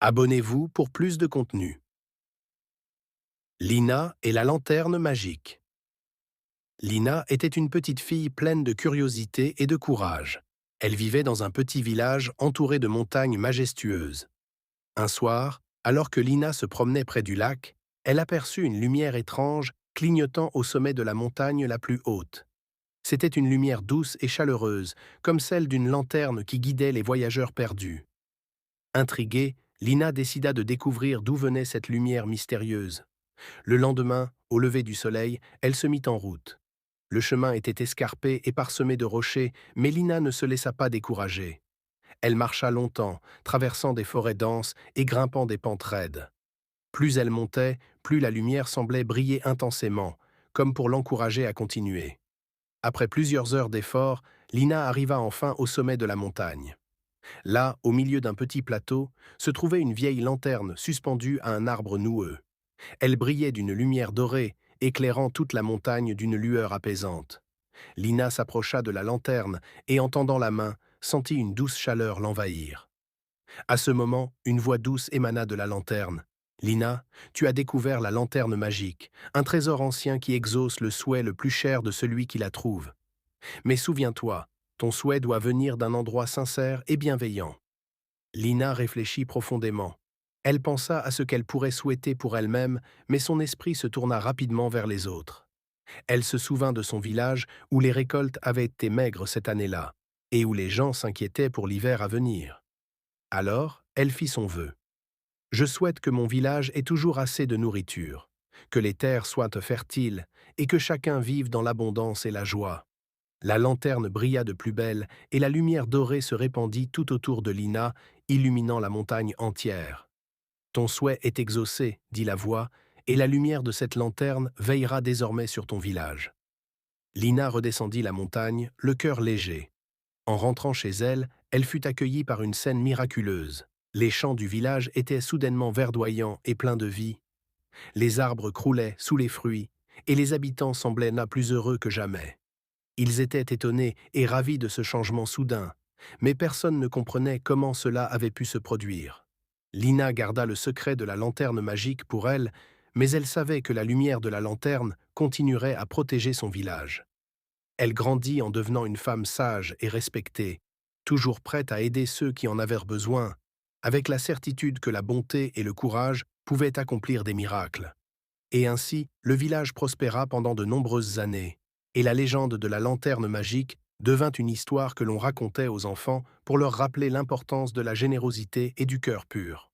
Abonnez-vous pour plus de contenu. Lina et la lanterne magique. Lina était une petite fille pleine de curiosité et de courage. Elle vivait dans un petit village entouré de montagnes majestueuses. Un soir, alors que Lina se promenait près du lac, elle aperçut une lumière étrange clignotant au sommet de la montagne la plus haute. C'était une lumière douce et chaleureuse, comme celle d'une lanterne qui guidait les voyageurs perdus. Intriguée, Lina décida de découvrir d'où venait cette lumière mystérieuse. Le lendemain, au lever du soleil, elle se mit en route. Le chemin était escarpé et parsemé de rochers, mais Lina ne se laissa pas décourager. Elle marcha longtemps, traversant des forêts denses et grimpant des pentes raides. Plus elle montait, plus la lumière semblait briller intensément, comme pour l'encourager à continuer. Après plusieurs heures d'efforts, Lina arriva enfin au sommet de la montagne. Là, au milieu d'un petit plateau, se trouvait une vieille lanterne suspendue à un arbre noueux. Elle brillait d'une lumière dorée, éclairant toute la montagne d'une lueur apaisante. Lina s'approcha de la lanterne et, en tendant la main, sentit une douce chaleur l'envahir. À ce moment, une voix douce émana de la lanterne. Lina, tu as découvert la lanterne magique, un trésor ancien qui exauce le souhait le plus cher de celui qui la trouve. Mais souviens-toi, ton souhait doit venir d'un endroit sincère et bienveillant. Lina réfléchit profondément. Elle pensa à ce qu'elle pourrait souhaiter pour elle-même, mais son esprit se tourna rapidement vers les autres. Elle se souvint de son village où les récoltes avaient été maigres cette année-là, et où les gens s'inquiétaient pour l'hiver à venir. Alors, elle fit son vœu. Je souhaite que mon village ait toujours assez de nourriture, que les terres soient fertiles et que chacun vive dans l'abondance et la joie. La lanterne brilla de plus belle et la lumière dorée se répandit tout autour de Lina, illuminant la montagne entière. Ton souhait est exaucé, dit la voix, et la lumière de cette lanterne veillera désormais sur ton village. Lina redescendit la montagne, le cœur léger. En rentrant chez elle, elle fut accueillie par une scène miraculeuse. Les champs du village étaient soudainement verdoyants et pleins de vie. Les arbres croulaient sous les fruits, et les habitants semblaient plus heureux que jamais. Ils étaient étonnés et ravis de ce changement soudain, mais personne ne comprenait comment cela avait pu se produire. Lina garda le secret de la lanterne magique pour elle, mais elle savait que la lumière de la lanterne continuerait à protéger son village. Elle grandit en devenant une femme sage et respectée, toujours prête à aider ceux qui en avaient besoin, avec la certitude que la bonté et le courage pouvaient accomplir des miracles. Et ainsi, le village prospéra pendant de nombreuses années, et la légende de la lanterne magique devint une histoire que l'on racontait aux enfants pour leur rappeler l'importance de la générosité et du cœur pur.